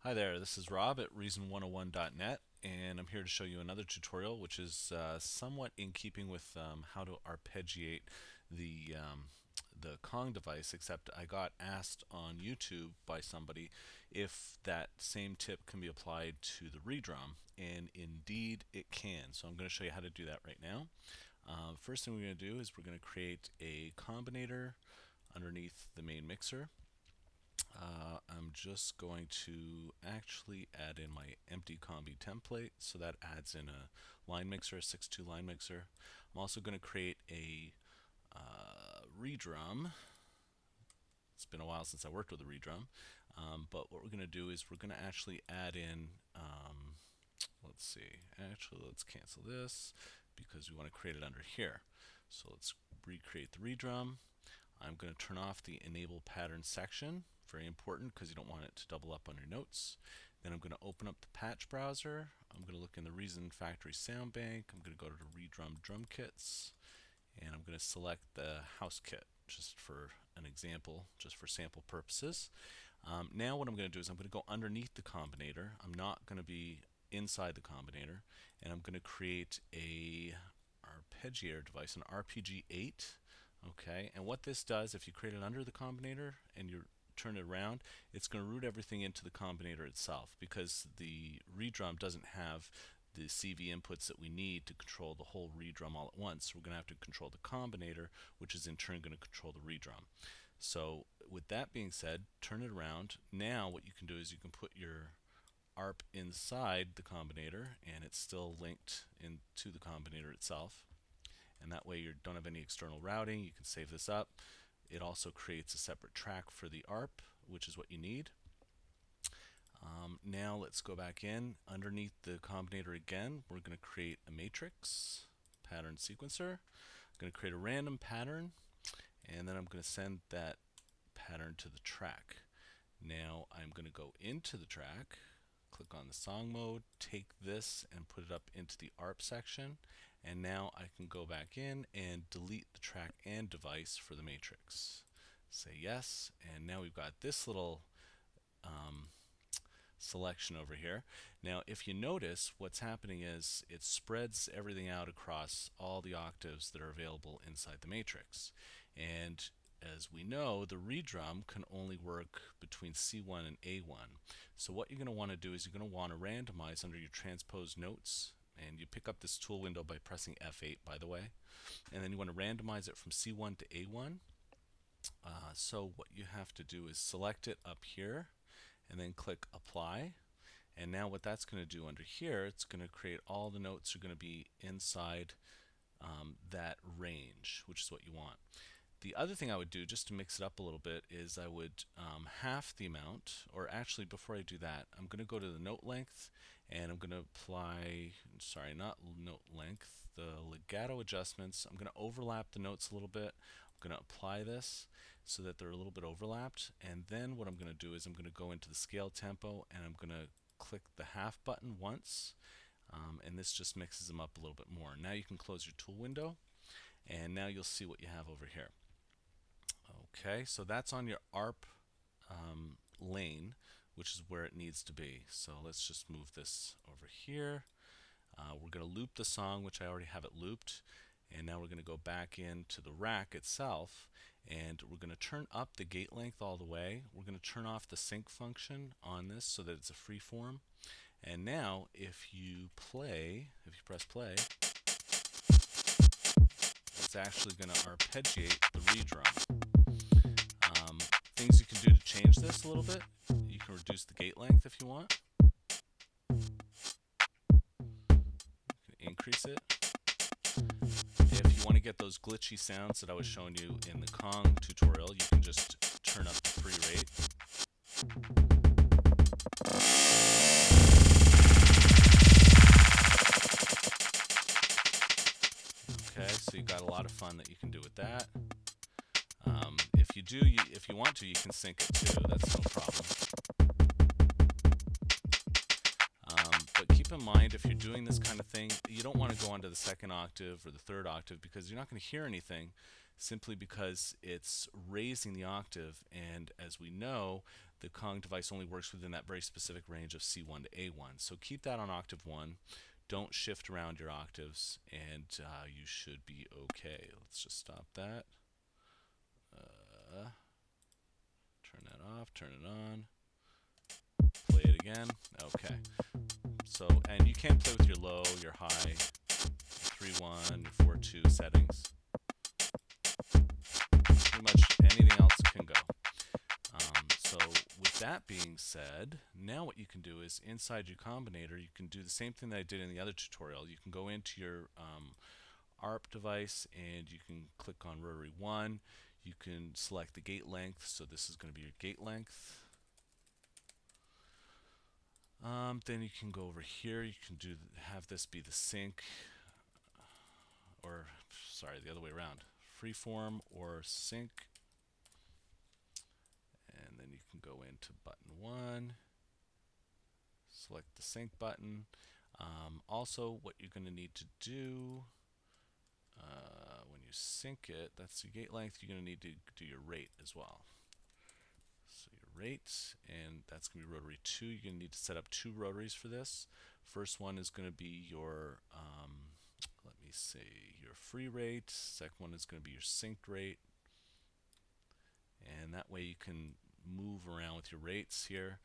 Hi there, this is Rob at reason101.net, and I'm here to show you another tutorial which is somewhat in keeping with how to arpeggiate the Kong device, except I got asked on YouTube by somebody if that same tip can be applied to the redrum, and indeed it can. So I'm going to show you how to do that right now. First thing we're going to do is we're going to create a combinator underneath the main mixer. I'm just going to actually add in my empty combi template, so that adds in a line mixer, a 6-2 line mixer. I'm also going to create a redrum. It's been a while since I worked with a redrum, but what we're going to do is we're going to actually add in, let's see, actually let's cancel this because we want to create it under here. So let's recreate the redrum. I'm going to turn off the enable pattern section, very important because you don't want it to double up on your notes. Then I'm going to open up the patch browser. I'm going to look in the Reason Factory Sound Bank. I'm going to go to the Redrum Drum Kits, and I'm going to select the house kit just for an example, just for sample purposes. Now what I'm going to do is I'm going to go underneath the combinator. I'm not going to be inside the combinator, and I'm going to create a arpeggiator device, an RPG-8. Okay, and what this does, if you create it under the combinator and you turn it around, it's going to route everything into the combinator itself, because the redrum doesn't have the CV inputs that we need to control the whole redrum all at once. We're going to have to control the combinator, which is in turn going to control the redrum. So with that being said, turn it around. Now what you can do is you can put your ARP inside the combinator, and it's still linked into the combinator itself, and that way you don't have any external routing. You can save this up. It also creates a separate track for the ARP, which is what you need. Now let's go back in underneath the combinator again. We're going to create a matrix pattern sequencer. I'm going to create a random pattern, and then I'm going to send that pattern to the track. Now I'm going to go into the track, click on the song mode, take this and put it up into the ARP section, and now I can go back in and delete the track and device for the matrix. Say yes, and now we've got this little selection over here. Now if you notice, what's happening is it spreads everything out across all the octaves that are available inside the matrix. And as we know, the redrum can only work between C1 and A1. So what you're going to want to do is you're going to want to randomize under your transpose notes, and you pick up this tool window by pressing F8, by the way, and then you want to randomize it from C1 to A1. So what you have to do is select it up here and then click apply. And now what that's going to do under here, it's going to create all the notes are going to be inside that range, which is what you want. The other thing I would do, just to mix it up a little bit, is I would half the amount, or actually before I do that, I'm going to go to the note length, and I'm going to apply, sorry, not note length, the legato adjustments. I'm going to overlap the notes a little bit. I'm going to apply this so that they're a little bit overlapped, and then what I'm going to do is I'm going to go into the scale tempo, and I'm going to click the half button once, and this just mixes them up a little bit more. Now you can close your tool window, and now you'll see what you have over here. Okay, so that's on your ARP lane, which is where it needs to be. So let's just move this over here. We're going to loop the song, which I already have it looped, and now we're going to go back into the rack itself, and we're going to turn up the gate length all the way. We're going to turn off the sync function on this so that it's a free form. And now if you press play, it's actually going to arpeggiate the redrum. Things you can do to change this a little bit: you can reduce the gate length if you want, you can increase it. If you want to get those glitchy sounds that I was showing you in the Kong tutorial, you can just turn up the free rate. Okay, so you've got a lot of fun that you can do with that. If you want to, you can sync it too. That's no problem. But keep in mind, if you're doing this kind of thing, you don't want to go onto the second octave or the third octave, because you're not going to hear anything, simply because it's raising the octave. And as we know, the Kong device only works within that very specific range of C1 to A1. So keep that on octave 1. Don't shift around your octaves, and you should be okay. Let's just stop that. Turn that off, turn it on, play it again. Okay. So, and you can play with your low, your high, 3-1, 4-2 settings. Pretty much anything else can go. So with that being said, now what you can do is inside your combinator, you can do the same thing that I did in the other tutorial. You can go into your ARP device and you can click on rotary 1. You can select the gate length, so this is going to be your gate length. Then you can go over here. You can have this be the sync, or sorry, the other way around, freeform or sync. And then you can go into button 1, select the sync button. Also, what you're going to need to do when you sync it, that's your gate length, you're going to need to do your rate as well. So your rate, and that's going to be rotary 2. You're going to need to set up 2 rotaries for this. First one is going to be your, let me see, your free rate. Second one is going to be your synced rate. And that way you can move around with your rates here.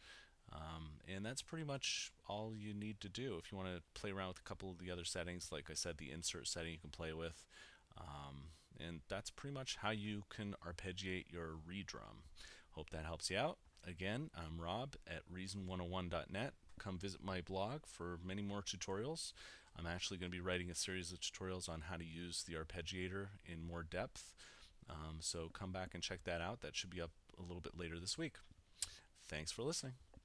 And that's pretty much all you need to do. If you want to play around with a couple of the other settings, like I said, the insert setting you can play with. And that's pretty much how you can arpeggiate your redrum. Hope that helps you out. Again, I'm Rob at reason101.net. Come visit my blog for many more tutorials. I'm actually going to be writing a series of tutorials on how to use the arpeggiator in more depth. So come back and check that out. That should be up a little bit later this week. Thanks for listening.